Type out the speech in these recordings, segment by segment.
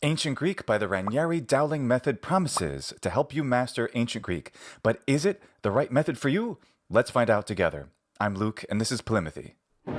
Ancient Greek by the Ranieri-Dowling Method promises to help you master Ancient Greek. But is it the right method for you? Let's find out together. I'm Luke, and this is polýMATHY. Come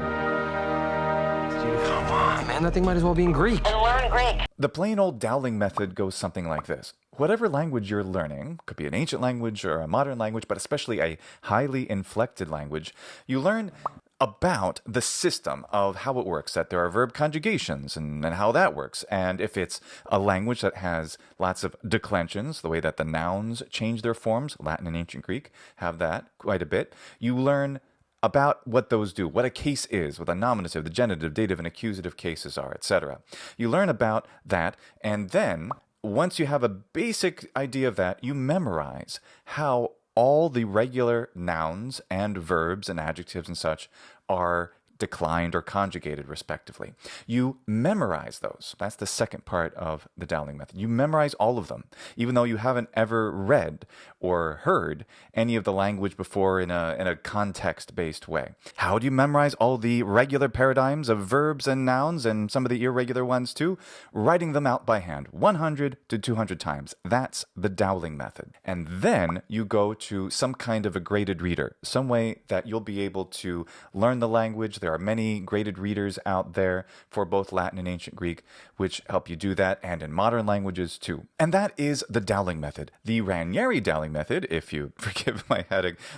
on, man, that thing might as well be in Greek. And learn Greek. The plain old Dowling method goes something like this. Whatever language you're learning, could be an ancient language or a modern language, but especially a highly inflected language, you learn about the system of how it works, that there are verb conjugations and how that works. And if it's a language that has lots of declensions, the way that the nouns change their forms, Latin and ancient Greek have that quite a bit, you learn about what those do, what a case is, what the nominative, the genitive, dative, and accusative cases are, etc. You learn about that, and then once you have a basic idea of that, you memorize how all the regular nouns and verbs and adjectives and such are declined or conjugated, respectively. You memorize those. That's the second part of the Dowling method. You memorize all of them, even though you haven't ever read or heard any of the language before in a context-based way. How do you memorize all the regular paradigms of verbs and nouns and some of the irregular ones too? Writing them out by hand, 100 to 200 times. That's the Dowling method. And then you go to some kind of a graded reader, some way that you'll be able to learn the language. There are many graded readers out there for both Latin and ancient Greek, which help you do that, and in modern languages too. And that is the Dowling method. The Ranieri-Dowling method, if you forgive my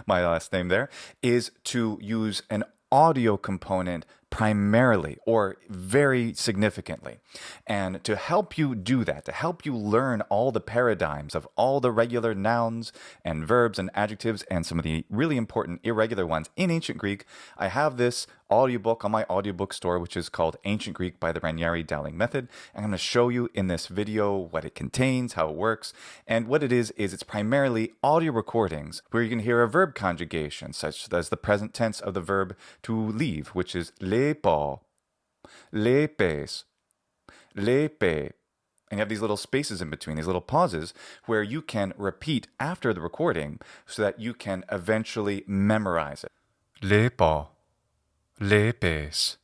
last name there, is to use an audio component primarily or very significantly. And to help you do that, to help you learn all the paradigms of all the regular nouns and verbs and adjectives and some of the really important irregular ones in ancient Greek, I have this audiobook on my audiobook store, which is called Ancient Greek by the Ranieri-Dowling Method. I'm going to show you in this video what it contains, how it works, and what it is it's primarily audio recordings where you can hear a verb conjugation, such as the present tense of the verb to leave, which is λείπω, λείπες, λείπε. And you have these little spaces in between, these little pauses, where you can repeat after the recording so that you can eventually memorize it. λείπω, λείπες,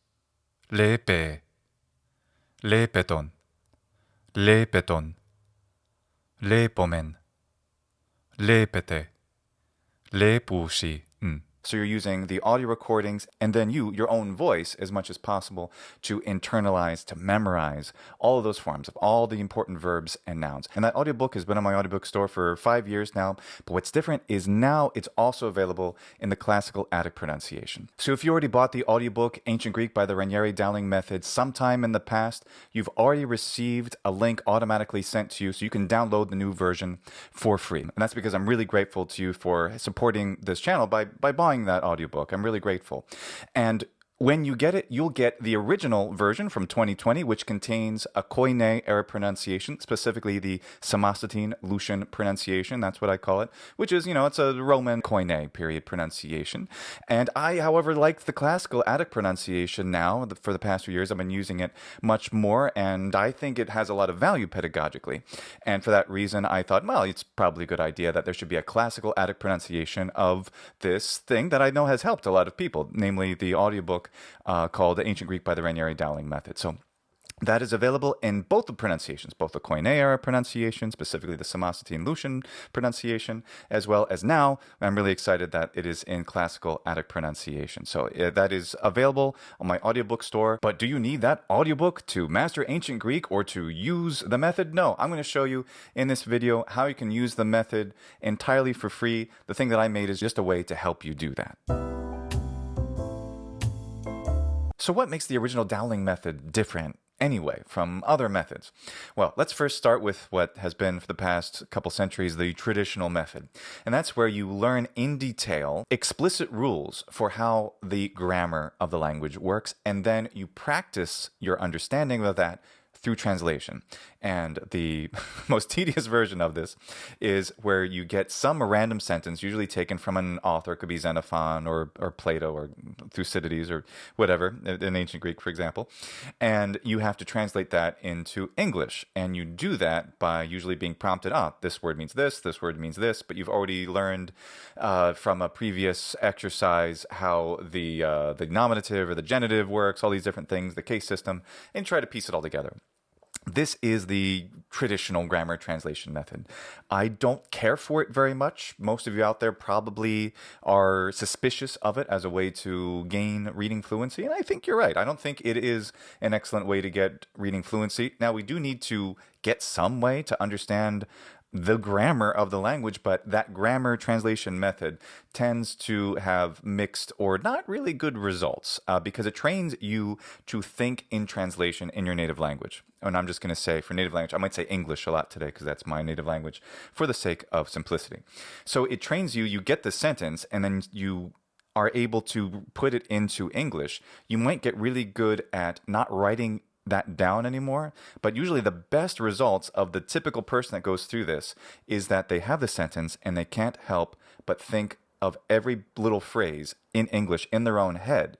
λείπε, λείπετον, λείπετον, λείπομεν, λείπετε, λείπουσι. So you're using the audio recordings and then your own voice, as much as possible to internalize, to memorize all of those forms of all the important verbs and nouns. And that audiobook has been on my audiobook store for 5 years now. But what's different is now it's also available in the classical Attic pronunciation. So if you already bought the audiobook Ancient Greek by the Ranieri-Dowling Method sometime in the past, you've already received a link automatically sent to you so you can download the new version for free. And that's because I'm really grateful to you for supporting this channel by buying that audiobook. I'm really grateful. And when you get it, you'll get the original version from 2020, which contains a Koine era pronunciation, specifically the Samosatene Lucian pronunciation. That's what I call it, which is, it's a Roman Koine period pronunciation. And I, however, like the classical Attic pronunciation now. For the past few years, I've been using it much more, and I think it has a lot of value pedagogically. And for that reason, I thought, well, it's probably a good idea that there should be a classical Attic pronunciation of this thing that I know has helped a lot of people, namely the audiobook called Ancient Greek by the Ranieri-Dowling Method. So that is available in both the pronunciations, both the Koine era pronunciation, specifically the Samosatene Lucian pronunciation, as well as now, I'm really excited that it is in classical Attic pronunciation. So that is available on my audiobook store. But do you need that audiobook to master ancient Greek or to use the method? No, I'm going to show you in this video how you can use the method entirely for free. The thing that I made is just a way to help you do that. So what makes the original Dowling method different anyway from other methods? Well, let's first start with what has been for the past couple centuries the traditional method. And that's where you learn in detail explicit rules for how the grammar of the language works, and then you practice your understanding of that through translation. And the most tedious version of this is where you get some random sentence, usually taken from an author, it could be Xenophon or Plato or Thucydides or whatever, in ancient Greek, for example, and you have to translate that into English. And you do that by usually being prompted, this word means this word means this, but you've already learned from a previous exercise how the nominative or the genitive works, all these different things, the case system, and try to piece it all together. This is the traditional grammar translation method. I don't care for it very much. Most of you out there probably are suspicious of it as a way to gain reading fluency, and I think you're right. I don't think it is an excellent way to get reading fluency. Now, we do need to get some way to understand the grammar of the language, but that grammar translation method tends to have mixed or not really good results because it trains you to think in translation in your native language. And I'm just going to say for native language, I might say English a lot today because that's my native language for the sake of simplicity. So it trains you, you get the sentence, and then you are able to put it into English. You might get really good at not writing that down anymore, but usually the best results of the typical person that goes through this is that they have the sentence and they can't help but think of every little phrase in English in their own head,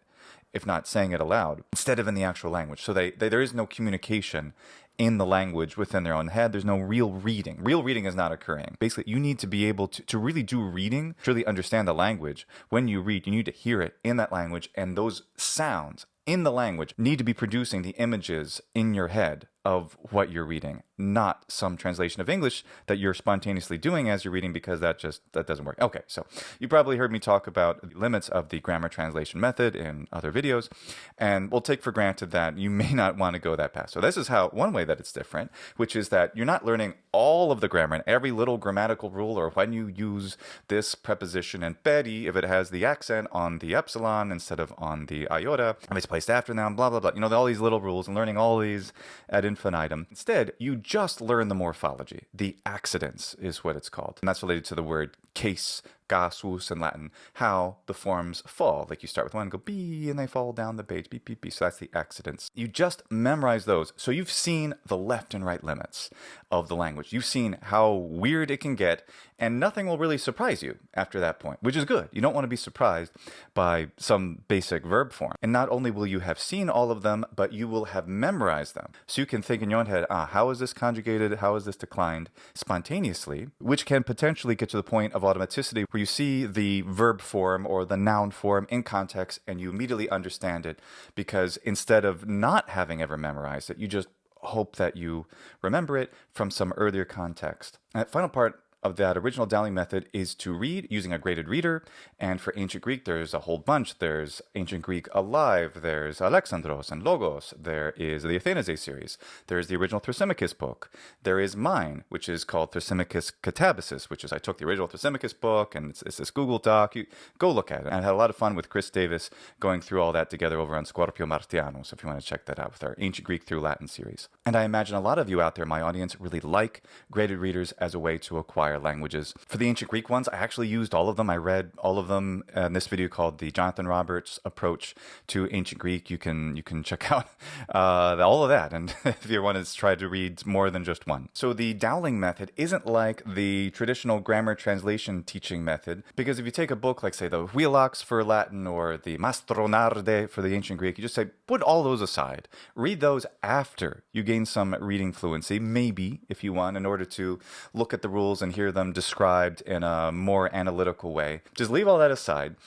if not saying it aloud, instead of in the actual language. So there is no communication in the language within their own head. There's no real reading. Real reading is not occurring. Basically, you need to be able to really do reading, to really understand the language. When you read, you need to hear it in that language, and those sounds in the language need to be producing the images in your head of what you're reading, not some translation of English that you're spontaneously doing as you're reading, because that doesn't work. Okay, so you probably heard me talk about the limits of the grammar translation method in other videos, and we'll take for granted that you may not want to go that path. So this is one way that it's different, which is that you're not learning all of the grammar and every little grammatical rule, or when you use this preposition in peri, if it has the accent on the epsilon instead of on the iota, if it's placed after noun, blah, blah, blah. You know, all these little rules and learning all these ad infinitum. Instead, you just learn the morphology. The accidence is what it's called. And that's related to the word case, casus in Latin, how the forms fall. Like you start with one and go B, and they fall down the page, B, B, B. So that's the accidence. You just memorize those. So you've seen the left and right limits of the language. You've seen how weird it can get, and nothing will really surprise you after that point, which is good. You don't want to be surprised by some basic verb form. And not only will you have seen all of them, but you will have memorized them. So you can think in your own head, how is this conjugated? How is this declined spontaneously? Which can potentially get to the point of automaticity where you see the verb form or the noun form in context and you immediately understand it, because instead of not having ever memorized it, you just hope that you remember it from some earlier context. And that final part of that original Dowling method is to read using a graded reader. And for ancient Greek, there's a whole bunch. There's ancient Greek Alive, there's Alexandros and Logos, there is the Athenase series, there's the original Thrasymachus book, there is mine, which is called Thrasymachus Catabasis, which is I took the original Thrasymachus book, and it's this Google Doc. You go look at it. And I had a lot of fun with Chris Davis going through all that together over on Scorpio Martiano, so if you want to check that out with our Ancient Greek through Latin series. And I imagine a lot of you out there, my audience, really like graded readers as a way to acquire languages. For the ancient Greek ones, I actually used all of them. I read all of them in this video called the Jonathan Roberts approach to ancient Greek. You can check out all of that, and if you want to try to read more than just one. So the Dowling method isn't like the traditional grammar translation teaching method, because if you take a book like, say, the Wheelox for Latin or the Mastronarde for the ancient Greek, you just say, put all those aside. Read those after you gain some reading fluency, maybe, if you want, in order to look at the rules and hear them described in a more analytical way. Just leave all that aside,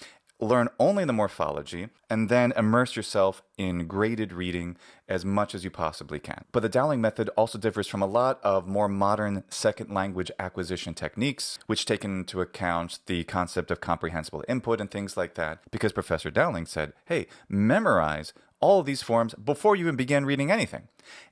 learn only the morphology, and then immerse yourself in graded reading as much as you possibly can. But the Dowling method also differs from a lot of more modern second language acquisition techniques, which take into account the concept of comprehensible input and things like that, because Professor Dowling said, hey, memorize all of these forms before you even begin reading anything.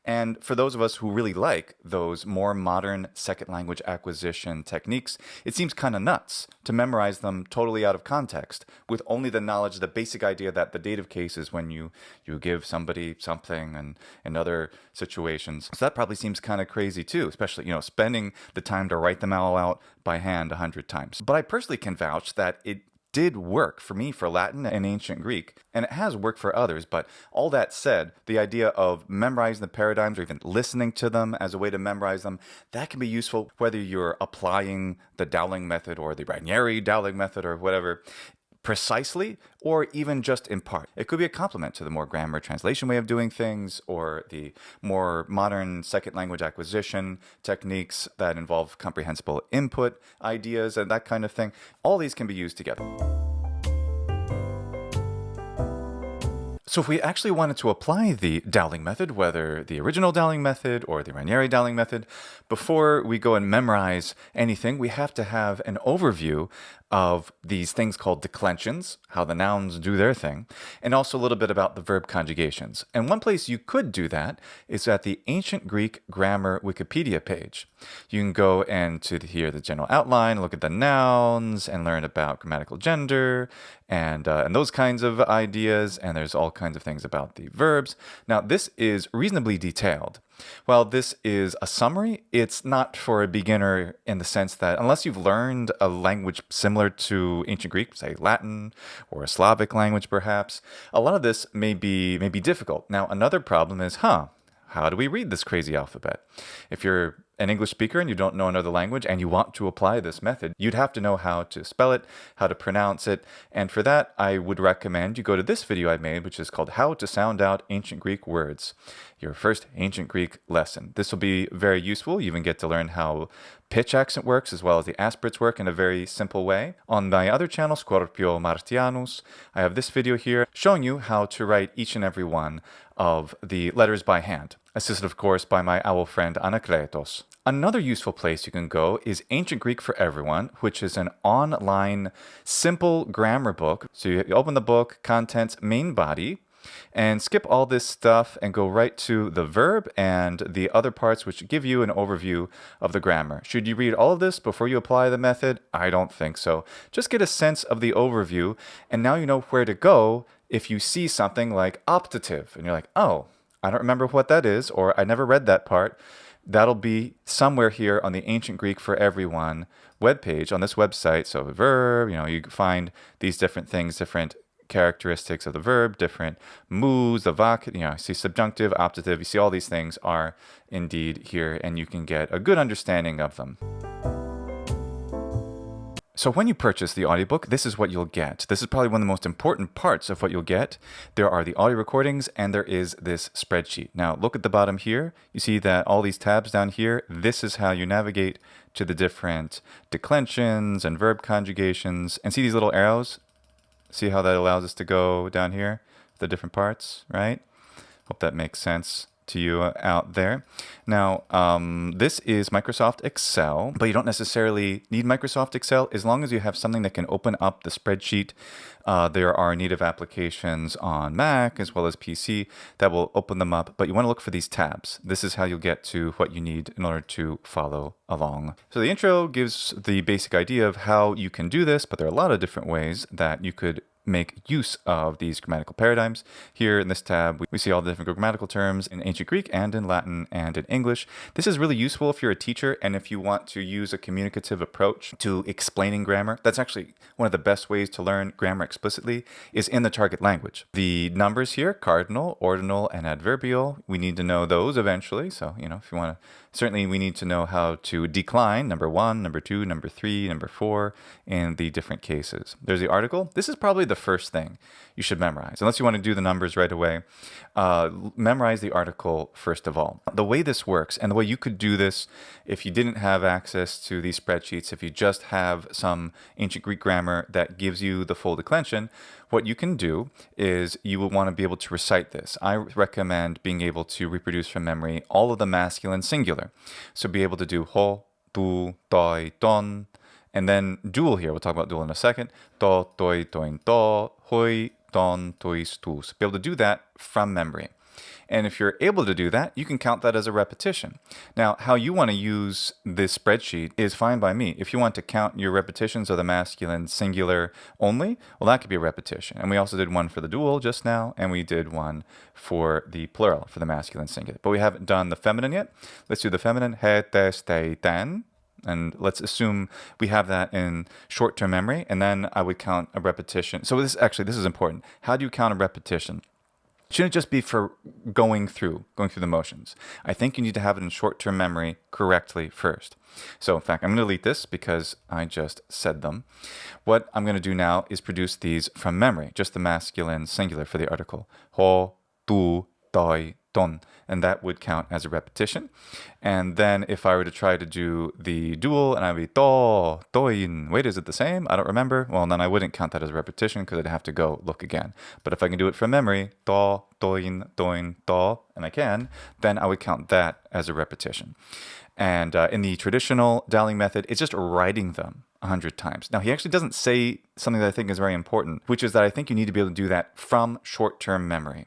And for those of us who really like those more modern second language acquisition techniques, it seems kind of nuts to memorize them totally out of context with only the knowledge, the basic idea that the dative case is when you give somebody something, and in other situations. So that probably seems kind of crazy too, especially, spending the time to write them all out by hand 100 times. But I personally can vouch that it did work for me for Latin and ancient Greek, and it has worked for others. But all that said, the idea of memorizing the paradigms or even listening to them as a way to memorize them, that can be useful whether you're applying the Dowling method or the Ranieri-Dowling method or whatever precisely, or even just in part. It could be a complement to the more grammar translation way of doing things, or the more modern second language acquisition techniques that involve comprehensible input ideas and that kind of thing. All these can be used together. So if we actually wanted to apply the Dowling method, whether the original Dowling method or the Ranieri-Dowling method, before we go and memorize anything, we have to have an overview of these things called declensions, how the nouns do their thing, and also a little bit about the verb conjugations. And one place you could do that is at the Ancient Greek Grammar Wikipedia page. You can go and hear the general outline, look at the nouns, and learn about grammatical gender, and those kinds of ideas, and there's all kinds of things about the verbs. Now, this is reasonably detailed. While this is a summary, it's not for a beginner in the sense that unless you've learned a language similar to ancient Greek, say Latin or a Slavic language perhaps, a lot of this may be difficult. Now, another problem is, how do we read this crazy alphabet? If you're an English speaker and you don't know another language and you want to apply this method, you'd have to know how to spell it, how to pronounce it. And for that, I would recommend you go to this video I made, which is called How to Sound Out Ancient Greek Words, your first ancient Greek lesson. This will be very useful. You even get to learn how pitch accent works as well as the aspirates work in a very simple way. On my other channel, Squirrel Martianus, I have this video here showing you how to write each and every one of the letters by hand, assisted of course by my owl friend Anakletos. Another useful place you can go is Ancient Greek for Everyone, which is an online simple grammar book. So you open the book, contents, main body, and skip all this stuff and go right to the verb and the other parts which give you an overview of the grammar. Should you read all of this before you apply the method? I don't think so. Just get a sense of the overview, and now you know where to go if you see something like optative and you're like, oh, I don't remember what that is, or I never read that part. That'll be somewhere here on the Ancient Greek for Everyone webpage on this website. So the verb, you find these different things, different characteristics of the verb, different moods, the voc, you see subjunctive, optative, you see all these things are indeed here, and you can get a good understanding of them. So when you purchase the audiobook, this is what you'll get. This is probably one of the most important parts of what you'll get. There are the audio recordings and there is this spreadsheet. Now look at the bottom here. You see that all these tabs down here, this is how you navigate to the different declensions and verb conjugations. And see these little arrows? See how that allows us to go down here, the different parts, right? Hope that makes sense to you out there. Now, this is Microsoft Excel, but you don't necessarily need Microsoft Excel as long as you have something that can open up the spreadsheet. There are native applications on Mac as well as PC that will open them up, but you want to look for these tabs. This is how you'll get to what you need in order to follow along. So the intro gives the basic idea of how you can do this, but there are a lot of different ways that you could make use of these grammatical paradigms. Here in this tab, we see all the different grammatical terms in ancient Greek and in Latin and in English. This is really useful if you're a teacher and if you want to use a communicative approach to explaining grammar. That's actually one of the best ways to learn grammar explicitly is in the target language. The numbers here, cardinal, ordinal, and adverbial, we need to know those eventually. So, if you want to, certainly we need to know how to decline number 1, number 2, number 3, number 4 in the different cases. There's the article. This is probably the first thing you should memorize. Unless you want to do the numbers right away, memorize the article first of all. The way this works, and the way you could do this if you didn't have access to these spreadsheets, if you just have some ancient Greek grammar that gives you the full declension, what you can do is you will want to be able to recite this. I recommend being able to reproduce from memory all of the masculine singular. So be able to do ho, tu, toi, ton, and then dual here. We'll talk about dual in a second. To, toi, toin, to, hoi, ton, tois, tus. Be able to do that from memory. And if you're able to do that, you can count that as a repetition. Now, how you want to use this spreadsheet is fine by me. If you want to count your repetitions of the masculine singular only, well, that could be a repetition. And we also did one for the dual just now, and we did one for the plural, for the masculine singular. But we haven't done the feminine yet. Let's do the feminine. He, tes, te, ten. And let's assume we have that in short-term memory, and then I would count a repetition. So this is important. How do you count a repetition? It shouldn't just be for going through the motions. I think you need to have it in short-term memory correctly first. So in fact, I'm going to delete this because I just said them. What I'm going to do now is produce these from memory, just the masculine singular for the article. Ho, tu, toi, ton, and that would count as a repetition. And then if I were to try to do the dual, and I'd be to, toin. Wait, is it the same? I don't remember. Well, then I wouldn't count that as a repetition because I'd have to go look again. But if I can do it from memory, to, toin, toin, to, and I can, then I would count that as a repetition. And in the traditional Dowling method, it's just writing them 100 times. Now, he actually doesn't say something that I think is very important, which is that I think you need to be able to do that from short-term memory.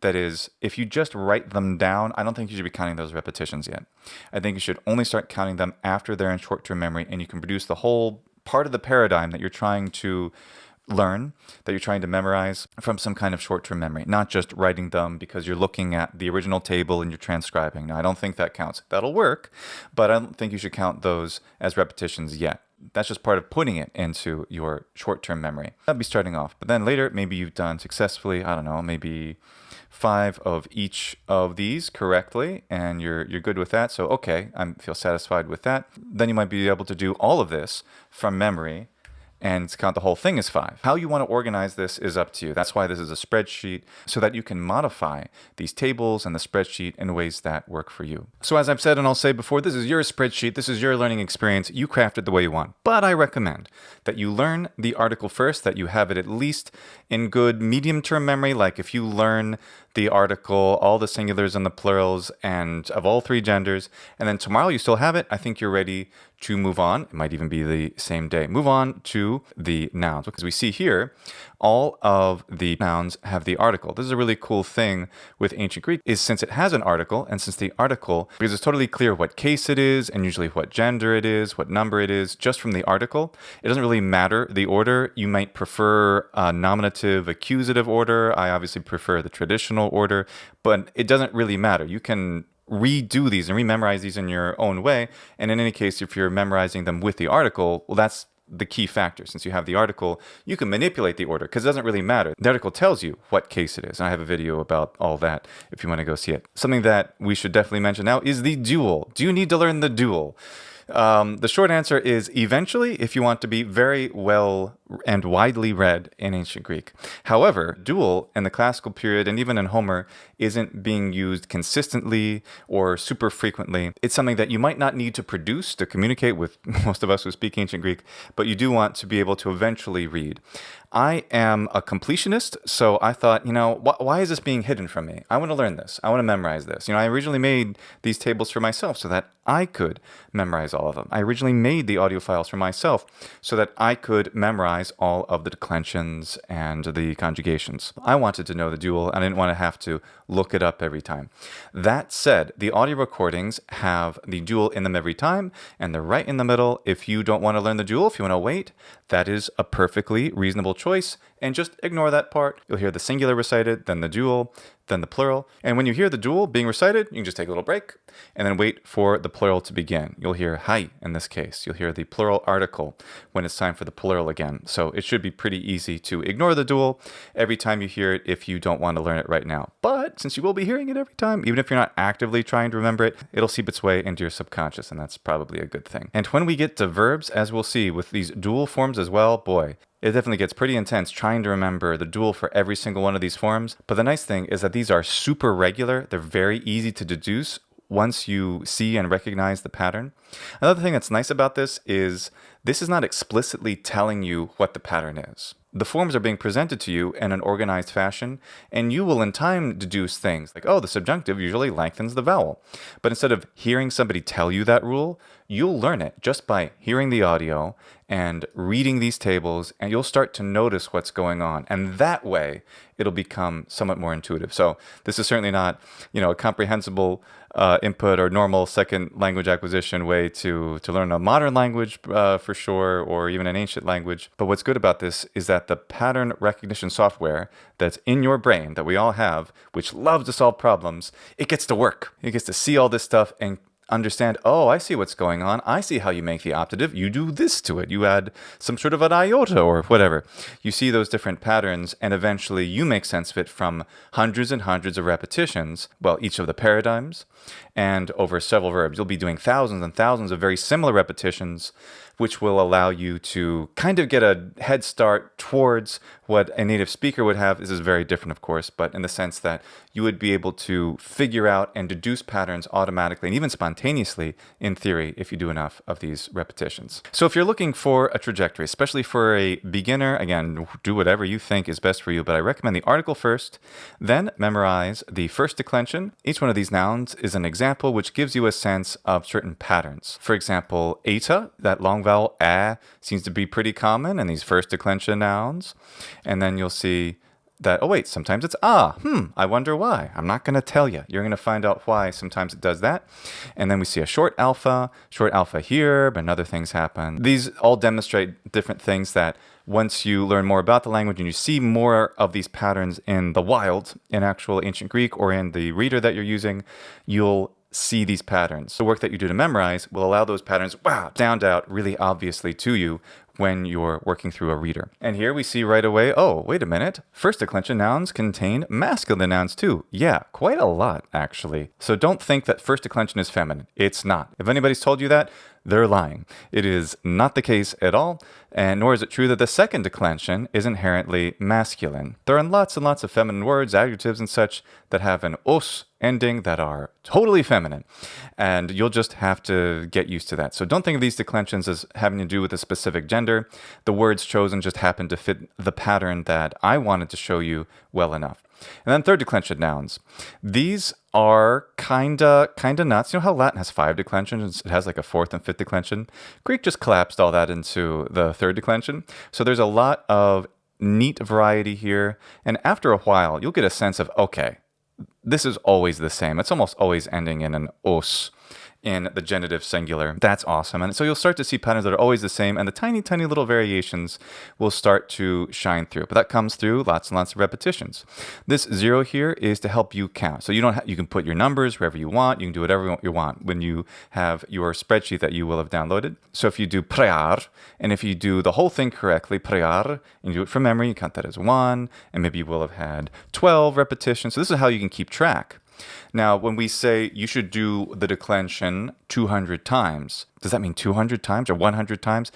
That is, if you just write them down, I don't think you should be counting those repetitions yet. I think you should only start counting them after they're in short-term memory, and you can produce the whole part of the paradigm that you're trying to learn, that you're trying to memorize from some kind of short-term memory, not just writing them because you're looking at the original table and you're transcribing. Now, I don't think that counts. That'll work, but I don't think you should count those as repetitions yet. That's just part of putting it into your short-term memory. That'd be starting off. But then later, maybe you've done successfully, I don't know, maybe 5 of each of these correctly, and you're good with that. So, okay, I feel satisfied with that. Then you might be able to do all of this from memory and count the whole thing as 5. How you want to organize this is up to you. That's why this is a spreadsheet, so that you can modify these tables and the spreadsheet in ways that work for you. So as I've said and I'll say before, this is your spreadsheet, this is your learning experience, you craft it the way you want. But I recommend that you learn the article first, that you have it at least in good medium-term memory, like if you learn the article, all the singulars and the plurals, and of all 3 genders, and then tomorrow you still have it, I think you're ready to move on. It might even be the same day. Move on to the nouns, because we see here all of the nouns have the article. This is a really cool thing with ancient Greek, is since it has an article, and since the article, because it's totally clear what case it is, and usually what gender it is, what number it is, just from the article, it doesn't really matter the order. You might prefer a nominative, accusative order. I obviously prefer the traditional order, but it doesn't really matter. You can redo these and rememorize these in your own way. And in any case, if you're memorizing them with the article, well, that's the key factor. Since you have the article, you can manipulate the order because it doesn't really matter. The article tells you what case it is. And I have a video about all that if you want to go see it. Something that we should definitely mention now is the dual. Do you need to learn the dual? The short answer is eventually, if you want to be very well and widely read in ancient Greek. However, dual in the classical period and even in Homer isn't being used consistently or super frequently. It's something that you might not need to produce to communicate with most of us who speak ancient Greek, but you do want to be able to eventually read. I am a completionist, so I thought, why is this being hidden from me? I want to learn this. I want to memorize this. I originally made these tables for myself so that I could memorize all of them. I originally made the audio files for myself so that I could memorize all of the declensions and the conjugations. I wanted to know the dual, and I didn't want to have to look it up every time. That said, the audio recordings have the dual in them every time, and they're right in the middle. If you don't want to learn the dual, if you want to wait, that is a perfectly reasonable choice, and just ignore that part. You'll hear the singular recited, then the dual, then the plural. And when you hear the dual being recited, you can just take a little break and then wait for the plural to begin. You'll hear hai in this case. You'll hear the plural article when it's time for the plural again. So it should be pretty easy to ignore the dual every time you hear it if you don't want to learn it right now. But since you will be hearing it every time, even if you're not actively trying to remember it, it'll seep its way into your subconscious, and that's probably a good thing. And when we get to verbs, as we'll see with these dual forms as well, boy, it definitely gets pretty intense trying to remember the dual for every single one of these forms. But the nice thing is that these are super regular. They're very easy to deduce once you see and recognize the pattern. Another thing that's nice about this is not explicitly telling you what the pattern is. The forms are being presented to you in an organized fashion, and you will in time deduce things like, the subjunctive usually lengthens the vowel. But instead of hearing somebody tell you that rule, you'll learn it just by hearing the audio and reading these tables, and you'll start to notice what's going on. And that way, it'll become somewhat more intuitive. So this is certainly not, a comprehensible input or normal second language acquisition way to learn a modern language for sure, or even an ancient language. But what's good about this is that the pattern recognition software that's in your brain that we all have, which loves to solve problems, it gets to work. It gets to see all this stuff and understand, I see what's going on. I see how you make the optative. You do this to it. You add some sort of an iota or whatever. You see those different patterns, and eventually you make sense of it from hundreds and hundreds of repetitions, each of the paradigms, and over several verbs. You'll be doing thousands and thousands of very similar repetitions, which will allow you to kind of get a head start towards what a native speaker would have. This is very different, of course, but in the sense that you would be able to figure out and deduce patterns automatically and even spontaneously in theory if you do enough of these repetitions. So if you're looking for a trajectory, especially for a beginner, again, do whatever you think is best for you, but I recommend the article first, then memorize the first declension. Each one of these nouns is an example which gives you a sense of certain patterns. For example, eta, that long vowel a, seems to be pretty common in these first declension nouns. And then you'll see that, oh wait, sometimes it's I wonder why. I'm not going to tell you. You're going to find out why sometimes it does that. And then we see a short alpha here, but other things happen. These all demonstrate different things that once you learn more about the language and you see more of these patterns in the wild, in actual ancient Greek or in the reader that you're using, you'll see these patterns. The work that you do to memorize will allow those patterns, stand out really obviously to you when you're working through a reader. And here we see right away, oh, wait a minute, first declension nouns contain masculine nouns too. Yeah, quite a lot, actually. So don't think that first declension is feminine. It's not. If anybody's told you that, they're lying. It is not the case at all, and nor is it true that the second declension is inherently masculine. There are lots and lots of feminine words, adjectives, and such that have an os ending that are totally feminine, and you'll just have to get used to that. So don't think of these declensions as having to do with a specific gender. The words chosen just happen to fit the pattern that I wanted to show you well enough. And then third declension nouns. These are kinda nuts. You know how Latin has 5 declensions? It has like a fourth and fifth declension. Greek just collapsed all that into the third declension. So there's a lot of neat variety here. And after a while, you'll get a sense of, okay, this is always the same. It's almost always ending in an os in the genitive singular. That's awesome. And so you'll start to see patterns that are always the same, and the tiny, tiny little variations will start to shine through. But that comes through lots and lots of repetitions. This 0 here is to help you count. So you can put your numbers wherever you want. You can do whatever you want when you have your spreadsheet that you will have downloaded. So if you do prear, and if you do the whole thing correctly, prear, and you do it from memory, you count that as 1, and maybe you will have had 12 repetitions. So this is how you can keep track. Now, when we say you should do the declension 200 times, does that mean 200 times or 100 times?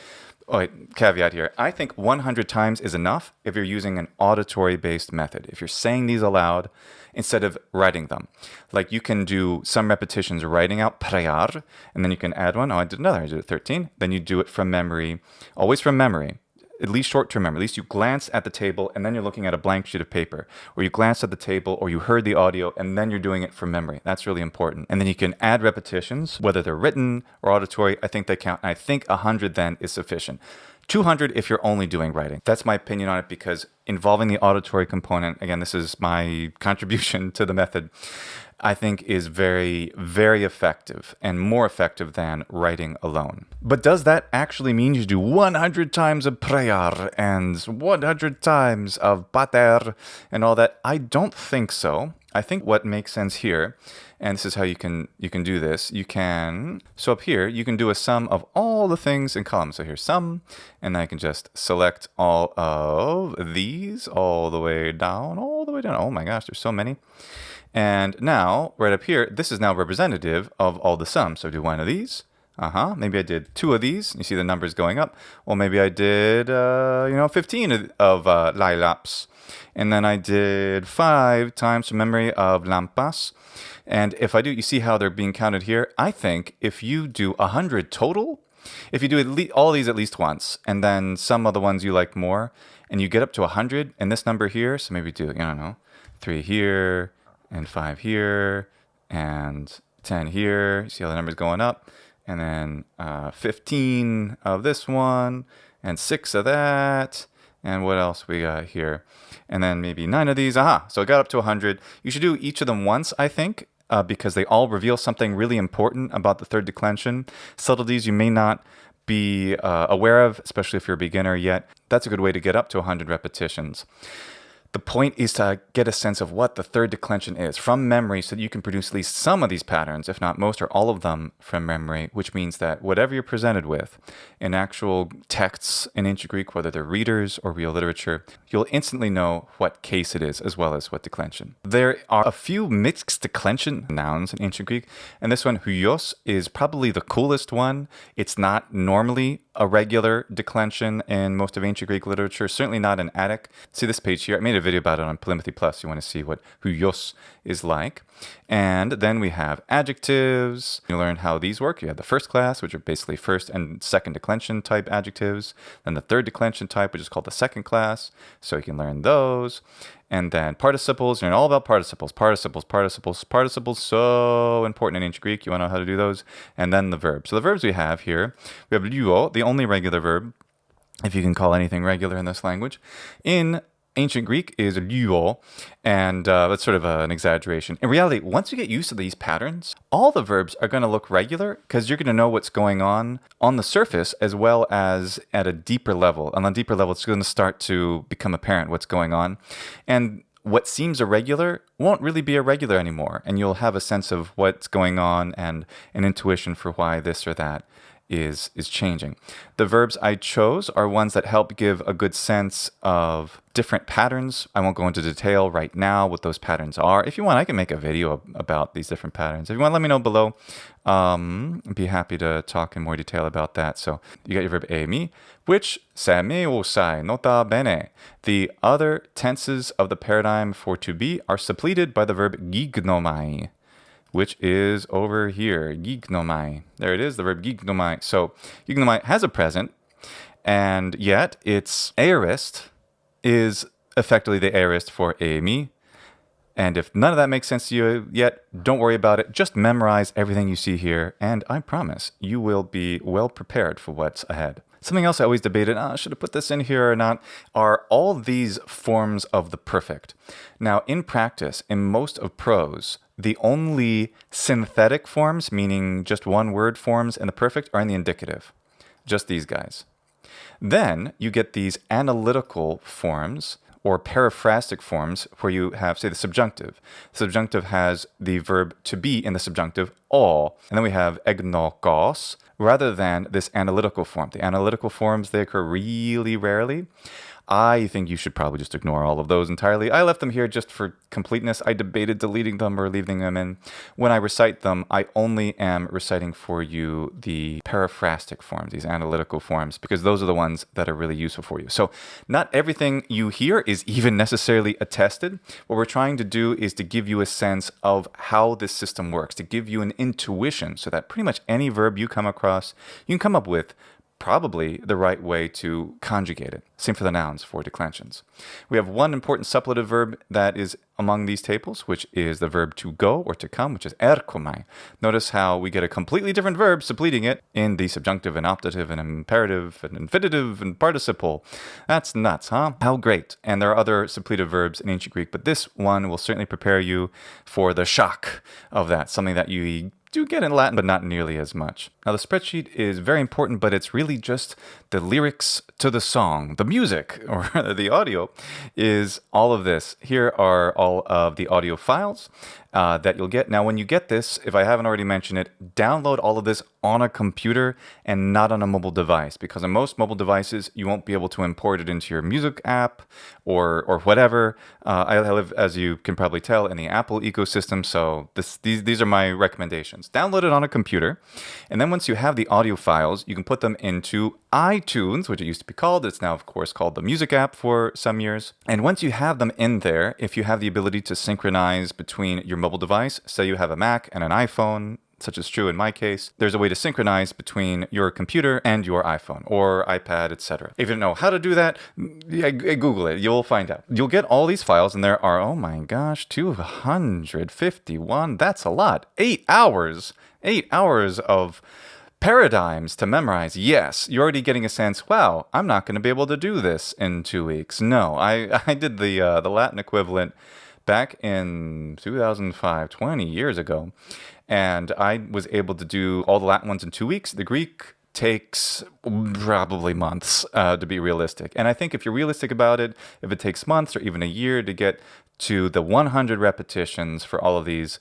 Oh, wait, caveat here. I think 100 times is enough if you're using an auditory-based method. If you're saying these aloud instead of writing them. Like you can do some repetitions writing out prear, and then you can add one. Oh, I did another. I did it 13. Then you do it from memory, always from memory. At least short-term memory. At least you glance at the table and then you're looking at a blank sheet of paper. Or you glance at the table or you heard the audio and then you're doing it from memory. That's really important. And then you can add repetitions, whether they're written or auditory. I think they count. And I think 100 then is sufficient. 200 if you're only doing writing. That's my opinion on it because involving the auditory component, again, this is my contribution to the method, I think is very, very effective and more effective than writing alone. But does that actually mean you do 100 times of prear and 100 times of pater and all that? I don't think so. I think what makes sense here, and this is how you can do this, so up here, you can do a sum of all the things in columns. So here's sum, and then I can just select all of these all the way down. Oh my gosh, there's so many. And now, right up here, this is now representative of all the sums. So do one of these. Maybe I did 2 of these. You see the numbers going up. Well, maybe I did, 15 of lailaps. And then I did 5 times from memory of lampas. And if I do, you see how they're being counted here? I think if you do 100 total, if you do all these at least once, and then some of the ones you like more, and you get up to 100, and this number here, so maybe do, 3 here, and 5 here, and 10 here. You see how the number's going up? And then 15 of this one, and 6 of that. And what else we got here? And then maybe 9 of these. So it got up to 100. You should do each of them once, I think, because they all reveal something really important about the third declension. Subtleties you may not be aware of, especially if you're a beginner yet. That's a good way to get up to 100 repetitions. The point is to get a sense of what the third declension is from memory so that you can produce at least some of these patterns, if not most or all of them from memory, which means that whatever you're presented with in actual texts in ancient Greek, whether they're readers or real literature, you'll instantly know what case it is as well as what declension. There are a few mixed declension nouns in ancient Greek, and this one, huios, is probably the coolest one. It's not normally a regular declension in most of ancient Greek literature, certainly not in Attic. See this page here? I made a video about it on polýMATHY Plus. You want to see what huios is like. And then we have adjectives. You learn how these work. You have the first class, which are basically first and second declension type adjectives. Then the third declension type, which is called the second class. So you can learn those. And then participles, you know all about participles. Participles, so important in ancient Greek. You want to know how to do those. And then the verbs. So the verbs we have here, we have lείπω, the only regular verb, if you can call anything regular in this language. In ancient Greek is lείπω, and that's sort of an exaggeration. In reality, once you get used to these patterns, all the verbs are going to look regular because you're going to know what's going on the surface as well as at a deeper level. And on a deeper level, it's going to start to become apparent what's going on. And what seems irregular won't really be irregular anymore. And you'll have a sense of what's going on and an intuition for why this or that is changing. The verbs I chose are ones that help give a good sense of different patterns. I won't go into detail right now what those patterns are. If you want, I can make a video about these different patterns. If you want, let me know below. I'd be happy to talk in more detail about that. So you got your verb emi, which se me o sai, nota bene. The other tenses of the paradigm for to be are suppleted by the verb gignomai, which is over here, gignomai. There it is, the verb gignomai. So gignomai has a present, and yet its aorist is effectively the aorist for emi. And if none of that makes sense to you yet, don't worry about it. Just memorize everything you see here, and I promise you will be well prepared for what's ahead. Something else I always debated, should I put this in here or not, are all these forms of the perfect. Now, in practice, in most of prose, the only synthetic forms, meaning just one word forms in the perfect, are in the indicative. Just these guys. Then you get these analytical forms or periphrastic forms where you have, say, the subjunctive. The subjunctive has the verb to be in the subjunctive all. And then we have egnolokos rather than this analytical form. The analytical forms, they occur really rarely. I think you should probably just ignore all of those entirely. I left them here just for completeness. I debated deleting them or leaving them in. When I recite them, I only am reciting for you the periphrastic forms, these analytical forms, because those are the ones that are really useful for you. So not everything you hear is even necessarily attested. What we're trying to do is to give you a sense of how this system works, to give you an intuition so that pretty much any verb you come across, you can come up with probably the right way to conjugate it. Same for the nouns for declensions. We have one important suppletive verb that is among these tables, which is the verb to go or to come, which is erkomai. Notice how we get a completely different verb suppleting it in the subjunctive and optative and imperative and infinitive and participle. That's nuts, huh? How great. And there are other suppletive verbs in ancient Greek, but this one will certainly prepare you for the shock of that, something that you do get in Latin, but not nearly as much. Now, the spreadsheet is very important, but it's really just the lyrics to the song. The music, or the audio, is all of this. Here are all of the audio files that you'll get. Now, when you get this, if I haven't already mentioned it, download all of this on a computer and not on a mobile device, because on most mobile devices, you won't be able to import it into your music app or whatever. I live, as you can probably tell, in the Apple ecosystem, so these are my recommendations. Download it on a computer, and then once you have the audio files, you can put them into iTunes, which it used to be called. It's now, of course, called the Music app for some years. And once you have them in there, if you have the ability to synchronize between your mobile device, say you have a Mac and an iPhone, such as true in my case, there's a way to synchronize between your computer and your iPhone or iPad, etc. If you don't know how to do that, Google it. You'll find out. You'll get all these files, and there are, oh my gosh, 251. That's a lot. 8 hours. 8 hours of paradigms to memorize. Yes, you're already getting a sense, wow, I'm not going to be able to do this in 2 weeks. No, I did the Latin equivalent back in 2005, 20 years ago. And I was able to do all the Latin ones in 2 weeks. The Greek takes probably months to be realistic. And I think if you're realistic about it, if it takes months or even a year to get to the 100 repetitions for all of these,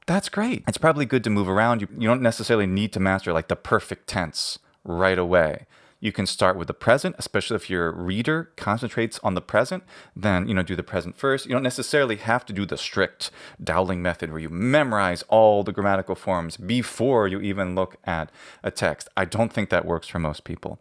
that's great. It's probably good to move around. You don't necessarily need to master like the perfect tense right away. You can start with the present, especially if your reader concentrates on the present, then, do the present first. You don't necessarily have to do the strict Dowling method where you memorize all the grammatical forms before you even look at a text. I don't think that works for most people.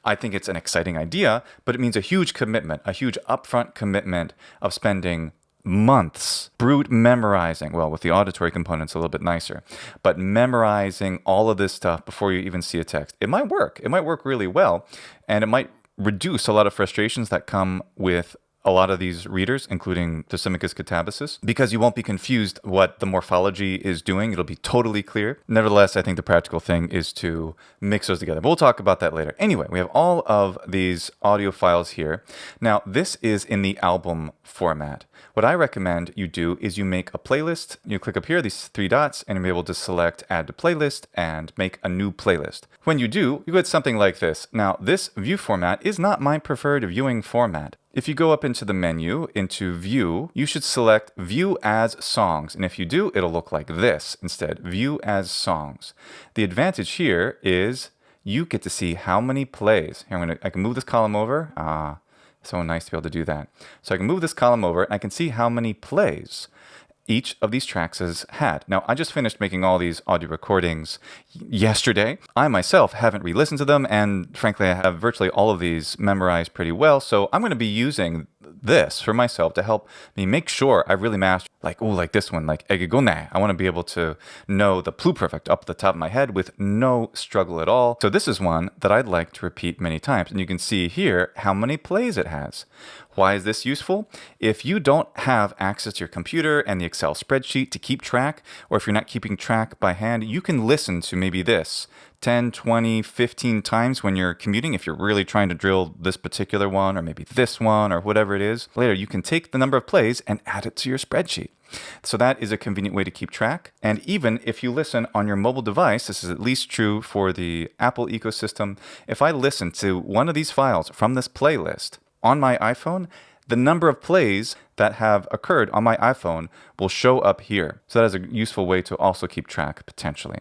I think it's an exciting idea, but it means a huge commitment, a huge upfront commitment of spending months brute memorizing. Well, with the auditory components a little bit nicer, but memorizing all of this stuff before you even see a text. It might work. It might work really well, and it might reduce a lot of frustrations that come with a lot of these readers, including Thrasymachus catabasis, because you won't be confused what the morphology is doing. It'll be totally clear. Nevertheless, I think the practical thing is to mix those together. But we'll talk about that later. Anyway, we have all of these audio files here. Now, this is in the album format. What I recommend you do is you make a playlist. You click up here, these three dots, and you'll be able to select Add to Playlist and make a new playlist. When you do, you get something like this. Now, this view format is not my preferred viewing format. If you go up into the menu, into View, you should select View as Songs. And if you do, it'll look like this instead, View as Songs. The advantage here is you get to see how many plays. Here, I can move this column over. So nice to be able to do that. So I can move this column over, and I can see how many plays each of these tracks has had. Now, I just finished making all these audio recordings yesterday. I myself haven't re-listened to them, and frankly, I have virtually all of these memorized pretty well. So I'm going to be using this for myself to help me make sure I really master, like this one, like egegone. I want to be able to know the pluperfect up the top of my head with no struggle at all. So this is one that I'd like to repeat many times. And you can see here how many plays it has. Why is this useful? If you don't have access to your computer and the Excel spreadsheet to keep track, or if you're not keeping track by hand, you can listen to maybe this 10, 20, 15 times when you're commuting. If you're really trying to drill this particular one, or maybe this one, or whatever it is, later you can take the number of plays and add it to your spreadsheet. So that is a convenient way to keep track. And even if you listen on your mobile device, this is at least true for the Apple ecosystem. If I listen to one of these files from this playlist on my iPhone, the number of plays that have occurred on my iPhone will show up here. So that is a useful way to also keep track, potentially.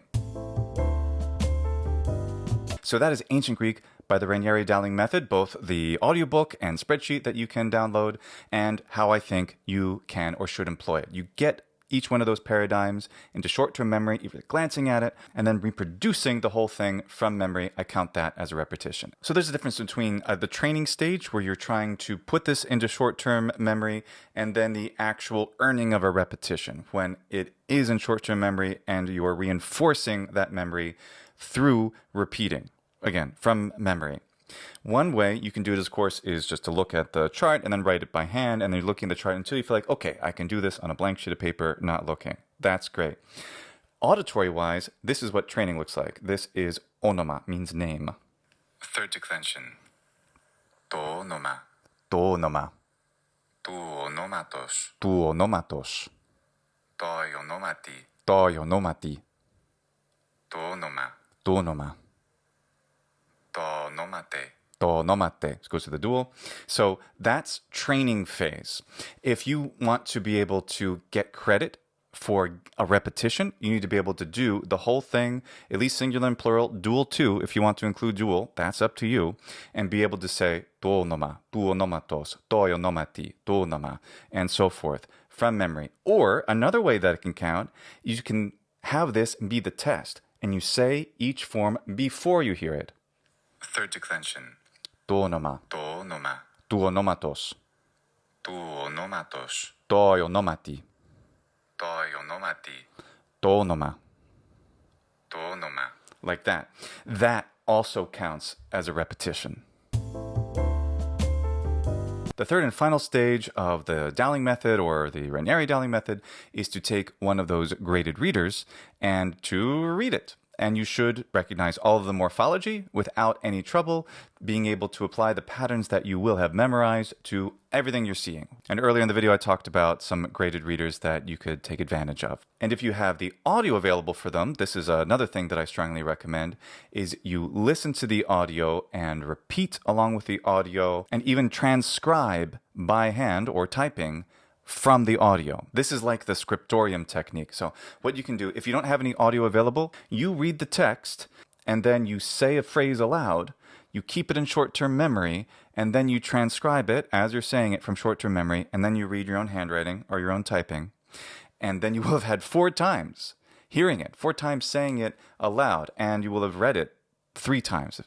So that is Ancient Greek by the Ranieri-Dowling Method, both the audiobook and spreadsheet that you can download, and how I think you can or should employ it. You get each one of those paradigms into short-term memory, either glancing at it, and then reproducing the whole thing from memory. I count that as a repetition. So there's a difference between the training stage, where you're trying to put this into short-term memory, and then the actual earning of a repetition, when it is in short-term memory and you're reinforcing that memory through repeating, again, from memory. One way you can do it, of course, is just to look at the chart and then write it by hand, and then you're looking at the chart until you feel like, okay, I can do this on a blank sheet of paper, not looking. That's great. Auditory-wise, this is what training looks like. This is onoma, means name. Third declension. To onoma. To onoma. Tu onomatos. Tu onomatos. Toi onomati. Toi onomati. To onoma. To onoma. Nomate. This goes to the dual. So that's training phase. If you want to be able to get credit for a repetition, you need to be able to do the whole thing, at least singular and plural, dual too. If you want to include dual, that's up to you. And be able to say tuonoma, tuonomatos, toionomati, tuonoma, and so forth from memory. Or another way that it can count, you can have this be the test, and you say each form before you hear it. Third declension. Tuonoma. Tuonoma. Tuonomatos. Tuonomatos. Toionomati. Toionomati. Tuonoma. Tuonoma. Like that. That also counts as a repetition. The third and final stage of the Dowling method, or the Ranieri-Dowling method, is to take one of those graded readers and to read it. and you should recognize all of the morphology without any trouble, being able to apply the patterns that you will have memorized to everything you're seeing. And earlier in the video, I talked about some graded readers that you could take advantage of. And if you have the audio available for them, this is another thing that I strongly recommend, is you listen to the audio and repeat along with the audio and even transcribe by hand or typing from the audio. This is like the scriptorium technique. So what you can do, if you don't have any audio available, you read the text and then you say a phrase aloud, you keep it in short-term memory, and then you transcribe it as you're saying it from short-term memory, and then you read your own handwriting or your own typing, and then you will have had 4 times hearing it, 4 times saying it aloud, and you will have read it 3 times.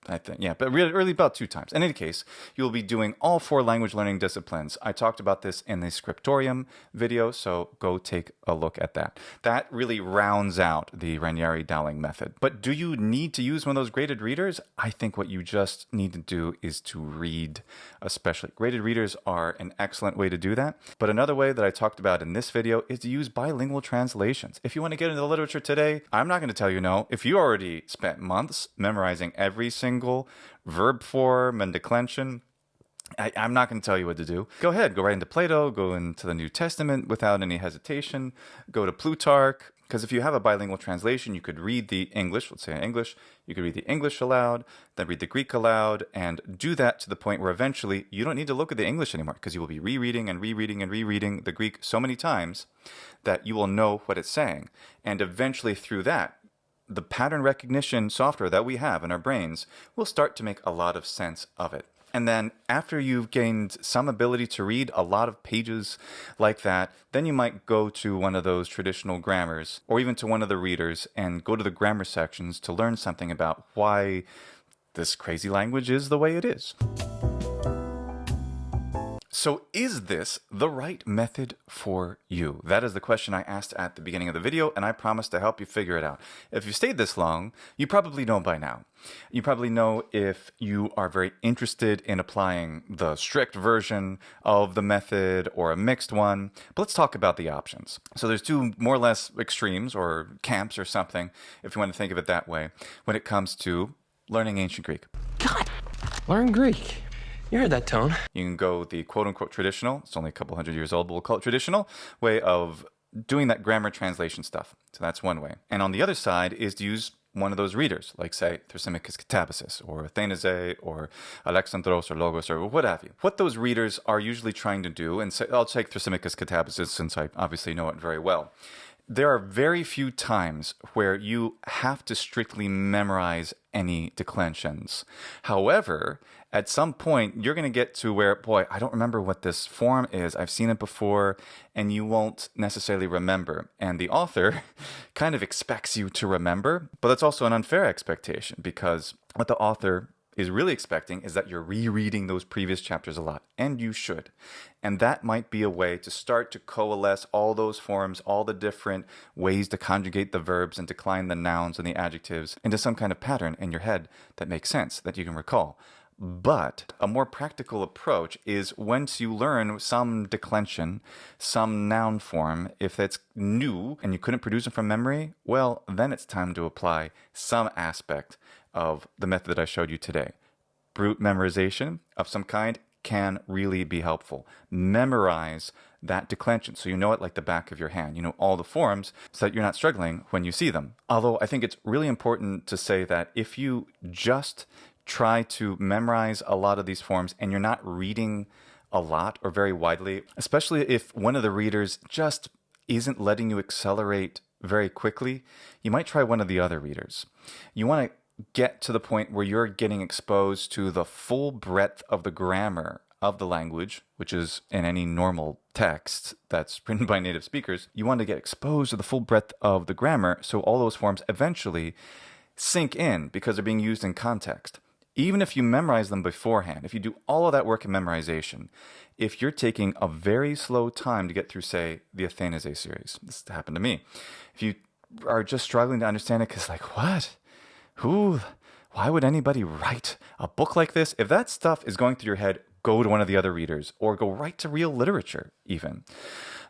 I think, yeah, but really about 2 times. In any case, you'll be doing all 4 language learning disciplines. I talked about this in the scriptorium video, so go take a look at that. That really rounds out the Ranieri-Dowling method. But do you need to use one of those graded readers? I think what you just need to do is to read, especially. Graded readers are an excellent way to do that. But another way that I talked about in this video is to use bilingual translations. If you want to get into the literature today, I'm not going to tell you no. If you already spent months memorizing every single verb form and declension, I'm not going to tell you what to do. Go ahead, go right into Plato, go into the New Testament without any hesitation, go to Plutarch, because if you have a bilingual translation, you could read the English, let's say in English, you could read the English aloud, then read the Greek aloud, and do that to the point where eventually you don't need to look at the English anymore, because you will be rereading and rereading and rereading the Greek so many times that you will know what it's saying. And eventually through that, the pattern recognition software that we have in our brains will start to make a lot of sense of it. And then after you've gained some ability to read a lot of pages like that, then you might go to one of those traditional grammars or even to one of the readers and go to the grammar sections to learn something about why this crazy language is the way it is. So is this the right method for you? That is the question I asked at the beginning of the video, and I promise to help you figure it out. If you stayed this long, you probably know by now. You probably know if you are very interested in applying the strict version of the method or a mixed one. But let's talk about the options. So there's 2 more or less extremes or camps or something, if you want to think of it that way, when it comes to learning ancient Greek. God, learn Greek. You heard that tone. You can go the quote-unquote traditional, it's only a couple hundred years old, but we'll call it traditional, way of doing that grammar translation stuff. So that's one way. And on the other side is to use one of those readers, like say Thrasymachus Catabasis or Athanase or Alexandros or Logos or what have you. What those readers are usually trying to do, and say, I'll take Thrasymachus Catabasis since I obviously know it very well. There are very few times where you have to strictly memorize any declensions. However, at some point, you're going to get to where, boy, I don't remember what this form is. I've seen it before, and you won't necessarily remember. And the author kind of expects you to remember, but that's also an unfair expectation because what the author is really expecting is that you're rereading those previous chapters a lot, and you should. And that might be a way to start to coalesce all those forms, all the different ways to conjugate the verbs and decline the nouns and the adjectives into some kind of pattern in your head that makes sense, that you can recall. But a more practical approach is once you learn some declension, some noun form, if it's new and you couldn't produce it from memory, well, then it's time to apply some aspect of the method that I showed you today. Brute memorization of some kind can really be helpful. Memorize that declension so you know it like the back of your hand. You know all the forms so that you're not struggling when you see them. Although I think it's really important to say that if you just try to memorize a lot of these forms and you're not reading a lot or very widely, especially if one of the readers just isn't letting you accelerate very quickly, you might try one of the other readers. You want to get to the point where you're getting exposed to the full breadth of the grammar of the language, which is in any normal text that's written by native speakers. You want to get exposed to the full breadth of the grammar so all those forms eventually sink in because they're being used in context. Even if you memorize them beforehand, if you do all of that work in memorization, if you're taking a very slow time to get through, say, the Athanase series, this happened to me. If you are just struggling to understand it because like, what? Why would anybody write a book like this? If that stuff is going through your head, go to one of the other readers or go right to real literature even.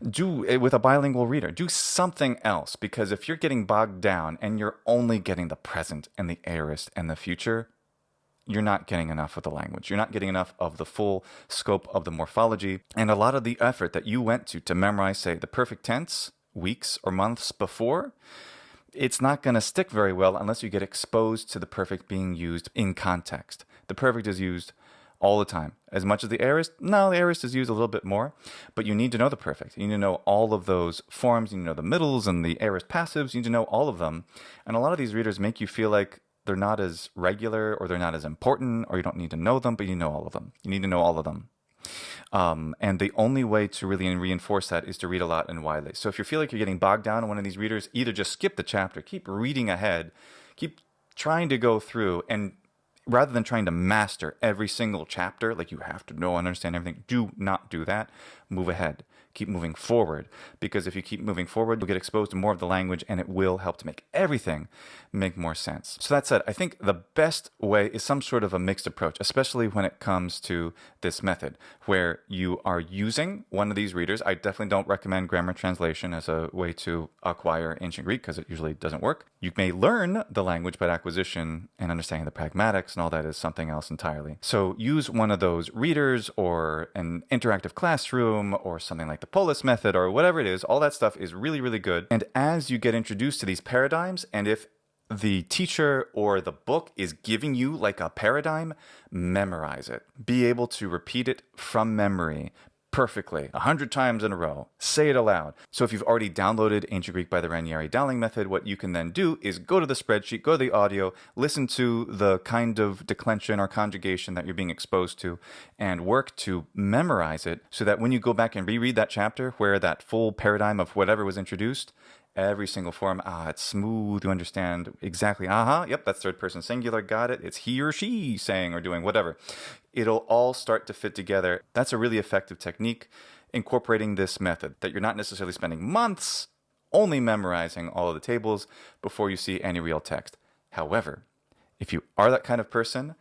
Do it with a bilingual reader. Do something else, because if you're getting bogged down and you're only getting the present and the aorist and the future, you're not getting enough of the language. You're not getting enough of the full scope of the morphology. And a lot of the effort that you went to memorize, say, the perfect tense weeks or months before, it's not going to stick very well unless you get exposed to the perfect being used in context. The perfect is used all the time. As much as the aorist? No, the aorist is used a little bit more, but you need to know the perfect. You need to know all of those forms. You need to know the middles and the aorist passives. You need to know all of them. And a lot of these readers make you feel like they're not as regular, or they're not as important, or you don't need to know them, but you know all of them. You need to know all of them. And the only way to really reinforce that is to read a lot and widely. So if you feel like you're getting bogged down in one of these readers, either just skip the chapter, keep reading ahead, keep trying to go through, and rather than trying to master every single chapter, like you have to know and understand everything, do not do that. Move ahead. Keep moving forward, because if you keep moving forward, you'll get exposed to more of the language, and it will help to make everything make more sense. So that said, I think the best way is some sort of a mixed approach, especially when it comes to this method, where you are using one of these readers. I definitely don't recommend grammar translation as a way to acquire ancient Greek, because it usually doesn't work. You may learn the language, but acquisition and understanding the pragmatics and all that is something else entirely. So use one of those readers, or an interactive classroom, or something like the polýMATHY or whatever it is. All that stuff is really, really good. And as you get introduced to these paradigms, and if the teacher or the book is giving you like a paradigm, memorize it. Be able to repeat it from memory perfectly 100 times in a row. Say it aloud. So if you've already downloaded Ancient Greek by the Ranieri-Dowling Method, what you can then do is go to the spreadsheet, go to the audio, listen to the kind of declension or conjugation that you're being exposed to, and work to memorize it, so that when you go back and reread that chapter where that full paradigm of whatever was introduced, every single form, it's smooth, you understand exactly, yep, that's third person singular, got it, it's he or she saying or doing whatever. It'll all start to fit together. That's a really effective technique, incorporating this method, that you're not necessarily spending months only memorizing all of the tables before you see any real text. However, if you are that kind of person,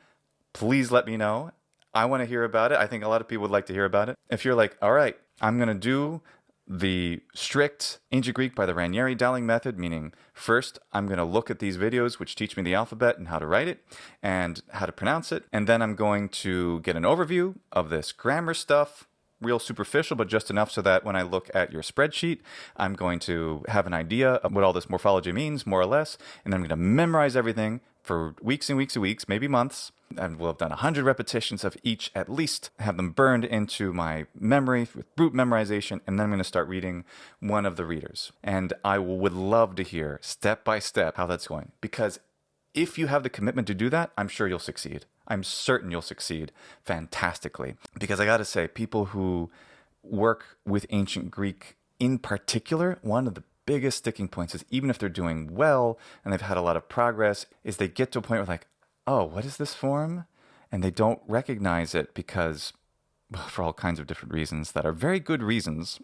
please let me know. I want to hear about it. I think a lot of people would like to hear about it. If you're like, all right, I'm going to do the strict Ancient Greek by the Ranieri-Dowling Method, meaning first I'm going to look at these videos which teach me the alphabet and how to write it and how to pronounce it, and then I'm going to get an overview of this grammar stuff, real superficial, but just enough so that when I look at your spreadsheet, I'm going to have an idea of what all this morphology means, more or less, and then I'm going to memorize everything for weeks and weeks and weeks, maybe months. And we'll have done 100 repetitions of each at least, have them burned into my memory with brute memorization, and then I'm going to start reading one of the readers. And I would love to hear step by step how that's going, because if you have the commitment to do that, I'm sure you'll succeed. I'm certain you'll succeed fantastically. Because I got to say, people who work with ancient Greek in particular, one of the biggest sticking points is, even if they're doing well and they've had a lot of progress, is they get to a point where like, oh, what is this form? And they don't recognize it because, well, for all kinds of different reasons that are very good reasons.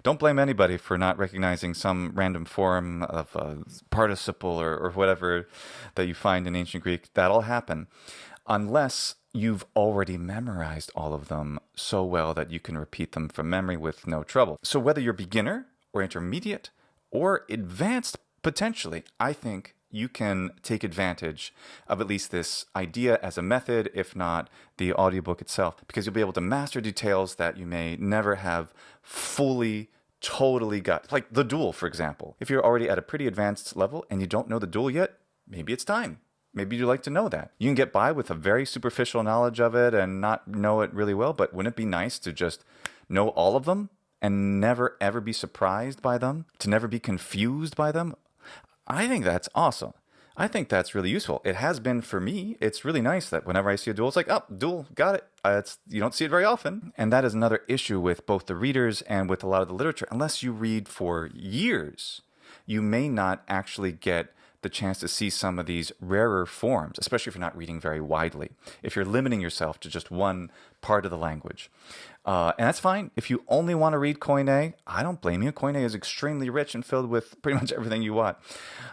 Don't blame anybody for not recognizing some random form of a participle or whatever that you find in ancient Greek. That'll happen unless you've already memorized all of them so well that you can repeat them from memory with no trouble. So whether you're beginner or intermediate or advanced, potentially, I think you can take advantage of at least this idea as a method, if not the audiobook itself, because you'll be able to master details that you may never have fully, totally got. Like the dual, for example. If you're already at a pretty advanced level and you don't know the dual yet, maybe it's time. Maybe you'd like to know that. You can get by with a very superficial knowledge of it and not know it really well, but wouldn't it be nice to just know all of them and never ever be surprised by them, to never be confused by them? I think that's awesome. I think that's really useful. It has been for me. It's really nice that whenever I see a dual, it's like, oh, dual, got it. You don't see it very often. And that is another issue with both the readers and with a lot of the literature. Unless you read for years, you may not actually get the chance to see some of these rarer forms, especially if you're not reading very widely, if you're limiting yourself to just one part of the language. And that's fine. If you only want to read Koine, I don't blame you. Koine is extremely rich and filled with pretty much everything you want.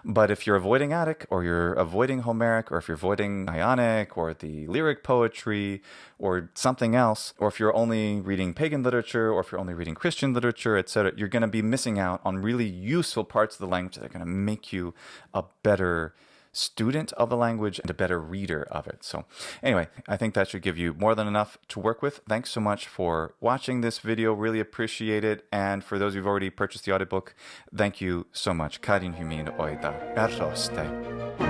But if you're avoiding Attic, or you're avoiding Homeric, or if you're avoiding Ionic, or the lyric poetry, or something else, or if you're only reading pagan literature, or if you're only reading Christian literature, etc., you're going to be missing out on really useful parts of the language that are going to make you a better student of the language and a better reader of it. So anyway, I think that should give you more than enough to work with. Thanks so much for watching this video. Really appreciate it. And for those who've already purchased the audiobook, thank you so much. Karin Humin Oida. Erroste.